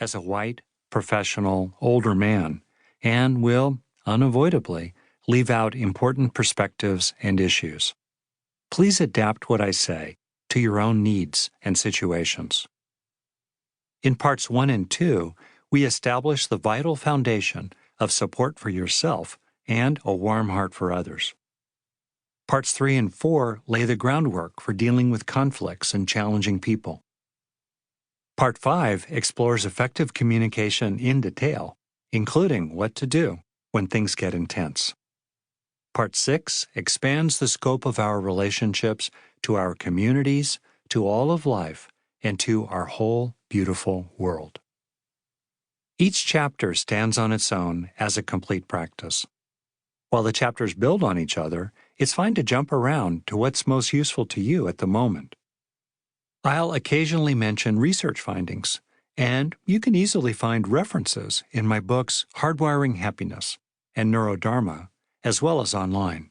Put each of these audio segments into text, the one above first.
as a white, professional, older man, and will, unavoidably, leave out important perspectives and issues. Please adapt what I say to your own needs and situations. In parts 1 and 2, we establish the vital foundation of support for yourself and a warm heart for others. Parts 3 and 4 lay the groundwork for dealing with conflicts and challenging people. Part 5 explores effective communication in detail, including what to do when things get intense. Part 6 expands the scope of our relationships to our communities, to all of life, and to our whole beautiful world. Each chapter stands on its own as a complete practice. While the chapters build on each other, it's fine to jump around to what's most useful to you at the moment. I'll occasionally mention research findings, and you can easily find references in my books Hardwiring Happiness and Neurodharma, as well as online.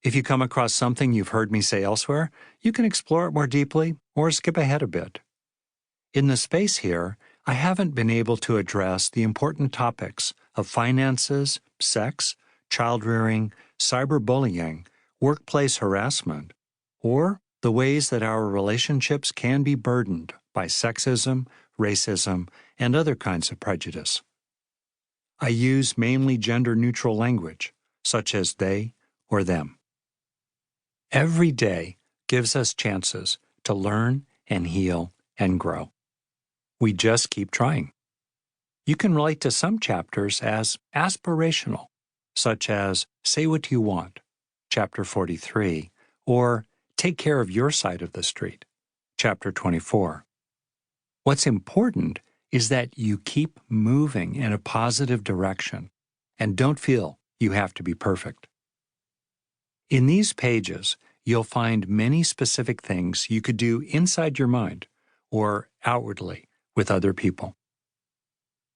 If you come across something you've heard me say elsewhere, you can explore it more deeply or skip ahead a bit. In the space here, I haven't been able to address the important topics of finances, sex, child-rearing, cyberbullying, workplace harassment, or the ways that our relationships can be burdened by sexism, racism, and other kinds of prejudice. I use mainly gender-neutral language, such as they or them. Every day gives us chances to learn and heal and grow. We just keep trying. You can relate to some chapters as aspirational, such as Say What You Want, Chapter 43, or Take Care of Your Side of the Street, Chapter 24. What's important is that you keep moving in a positive direction and don't feel you have to be perfect. In these pages, you'll find many specific things you could do inside your mind or outwardly with other people.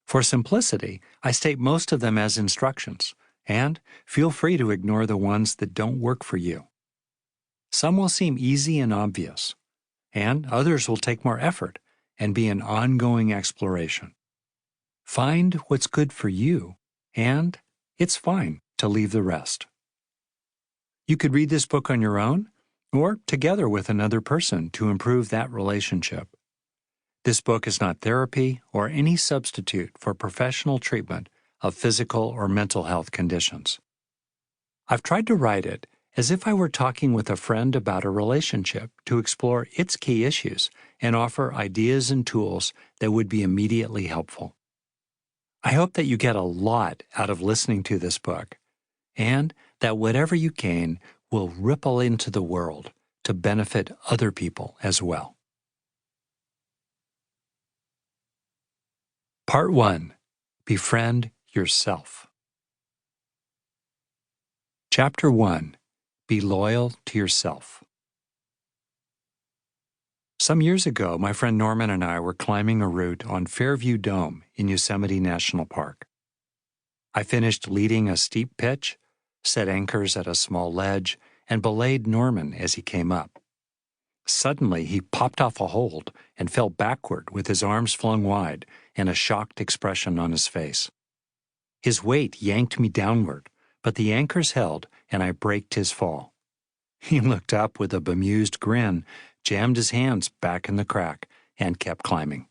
For simplicity, I state most of them as instructions, and feel free to ignore the ones that don't work for you. Some will seem easy and obvious, and others will take more effort and be an ongoing exploration. Find what's good for you, and it's fine to leave the rest. You could read this book on your own, or together with another person to improve that relationship. This book is not therapy or any substitute for professional treatment of physical or mental health conditions. I've tried to write it as if I were talking with a friend about a relationship to explore its key issues and offer ideas and tools that would be immediately helpful. I hope that you get a lot out of listening to this book, and that whatever you gain will ripple into the world to benefit other people as well. Part 1. Befriend Yourself. Chapter 1. Be Loyal to Yourself. Some years ago, my friend Norman and I were climbing a route on Fairview Dome in Yosemite National Park. I finished leading a steep pitch, set anchors at a small ledge, and belayed Norman as he came up. Suddenly, he popped off a hold and fell backward with his arms flung wide and a shocked expression on his face. His weight yanked me downward, but the anchors held and I braked his fall. He looked up with a bemused grin, jammed his hands back in the crack, and kept climbing.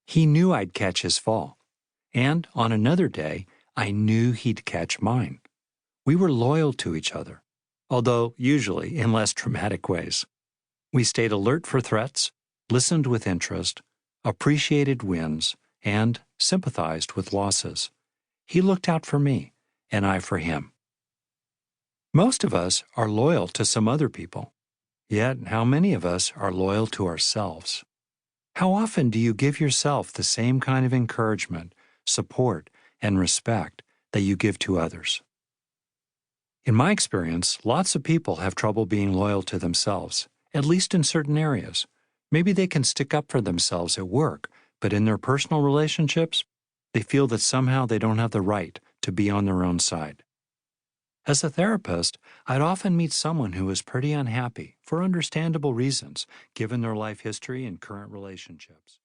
He knew I'd catch his fall, and on another day, I knew he'd catch mine. We were loyal to each other, although usually in less dramatic ways. We stayed alert for threats, listened with interest, appreciated wins, and sympathized with losses. He looked out for me, and I for him. Most of us are loyal to some other people, yet how many of us are loyal to ourselves? How often do you give yourself the same kind of encouragement, support, and respect that you give to others? In my experience, lots of people have trouble being loyal to themselves, at least in certain areas. Maybe they can stick up for themselves at work, but in their personal relationships, they feel that somehow they don't have the right to be on their own side. As a therapist, I'd often meet someone who is pretty unhappy for understandable reasons, given their life history and current relationships.